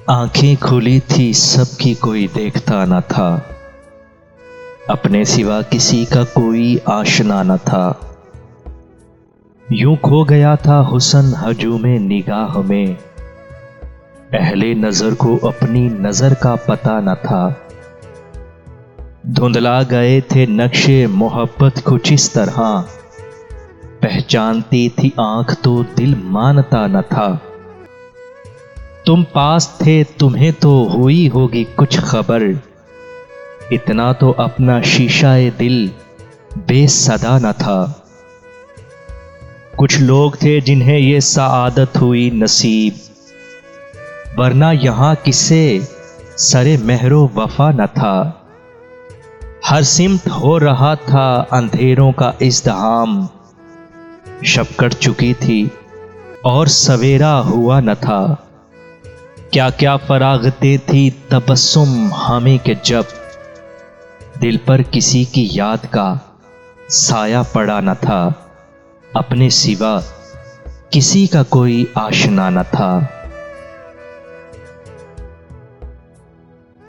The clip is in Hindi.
आंखें खुली थी सबकी, कोई देखता न था। अपने सिवा किसी का कोई आशना न था। यूं खो गया था हुस्न हजूमे निगाह में, अहले नजर को अपनी नजर का पता न था। धुंधला गए थे नक्शे मोहब्बत कुछ इस तरह, पहचानती थी आंख तो दिल मानता न था। तुम पास थे तुम्हें तो हुई होगी कुछ खबर, इतना तो अपना शीशाए दिल बेसदा न था। कुछ लोग थे जिन्हें ये सआदत हुई नसीब, वरना यहां किसे सरे महरो वफा न था। हर सिमत हो रहा था अंधेरों का इज़्दिहाम, शब कट चुकी थी और सवेरा हुआ न था। क्या क्या फरागते थी तबस्सुम हमें के जब, दिल पर किसी की याद का साया पड़ा न था। अपने सिवा किसी का कोई आशना न था।